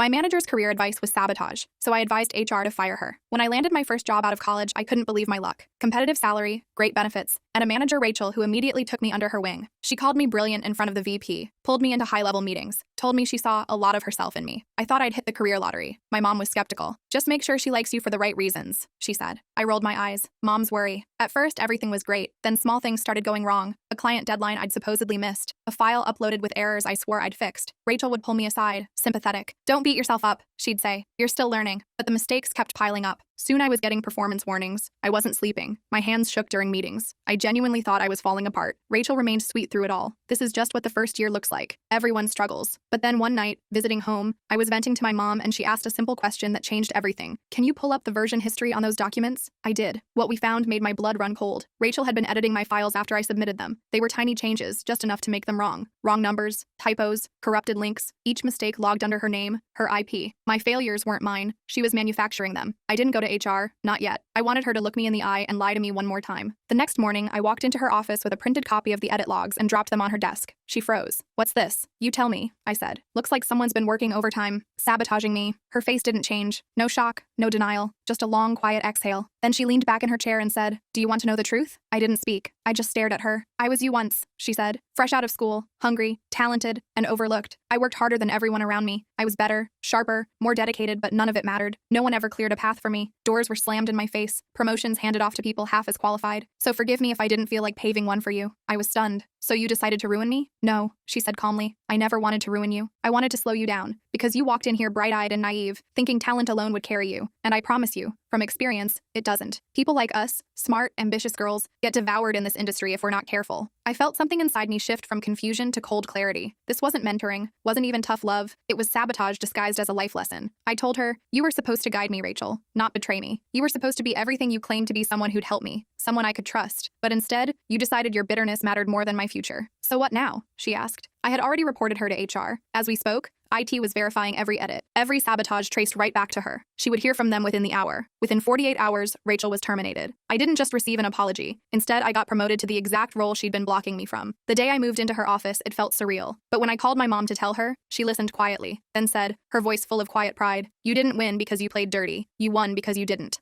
My manager's career advice was sabotage, so I advised HR to fire her. When I landed my first job out of college, I couldn't believe my luck. Competitive salary, great benefits, and a manager, Rachel, who immediately took me under her wing. She called me brilliant in front of the VP, pulled me into high-level meetings, told me she saw a lot of herself in me. I thought I'd hit the career lottery. My mom was skeptical. Just make sure she likes you for the right reasons, she said. I rolled my eyes. Moms worry. At first, everything was great. Then small things started going wrong. A client deadline I'd supposedly missed. A file uploaded with errors I swore I'd fixed. Rachel would pull me aside, sympathetic. Don't beat yourself up, she'd say. You're still learning. But the mistakes kept piling up. Soon I was getting performance warnings. I wasn't sleeping. My hands shook during meetings. I genuinely thought I was falling apart. Rachel remained sweet through it all. This is just what the first year looks like. Everyone struggles. But then one night, visiting home, I was venting to my mom and she asked a simple question that changed everything. Can you pull up the version history on those documents? I did. What we found made my blood run cold. Rachel had been editing my files after I submitted them. They were tiny changes, just enough to make them wrong. Wrong numbers, typos, corrupted links, each mistake logged under her name, her IP. My failures weren't mine. She was manufacturing them. I didn't go to HR, not yet. I wanted her to look me in the eye and lie to me one more time. The next morning, I walked into her office with a printed copy of the edit logs and dropped them on her desk. She froze. What's this? You tell me, I said. Looks like someone's been working overtime, sabotaging me. Her face didn't change. No shock, no denial, just a long, quiet exhale. Then she leaned back in her chair and said, Do you want to know the truth? I didn't speak. I just stared at her. I was you once, she said. Fresh out of school, hungry, talented, and overlooked. I worked harder than everyone around me. I was better, sharper, more dedicated, but none of it mattered. No one ever cleared a path for me. Doors were slammed in my face. Promotions handed off to people half as qualified. So forgive me if I didn't feel like paving one for you. I was stunned. So you decided to ruin me? No, she said calmly. I never wanted to ruin you. I wanted to slow you down. Because you walked in here bright-eyed and naive, thinking talent alone would carry you. And I promise you, from experience, it doesn't. People like us, smart, ambitious girls, get devoured in this industry if we're not careful. I felt something inside me shift from confusion to cold clarity. This wasn't mentoring, wasn't even tough love. It was sabotage disguised as a life lesson. I told her, you were supposed to guide me, Rachel, not betray me. You were supposed to be everything you claimed to be, someone who'd help me, someone I could trust. But instead, you decided your bitterness mattered more than my future. So what now? She asked. I had already reported her to HR. As we spoke, IT was verifying every edit. Every sabotage traced right back to her. She would hear from them within the hour. Within 48 hours, Rachel was terminated. I didn't just receive an apology. Instead, I got promoted to the exact role she'd been blocking me from. The day I moved into her office, it felt surreal. But when I called my mom to tell her, she listened quietly, then said, her voice full of quiet pride, You didn't win because you played dirty. You won because you didn't.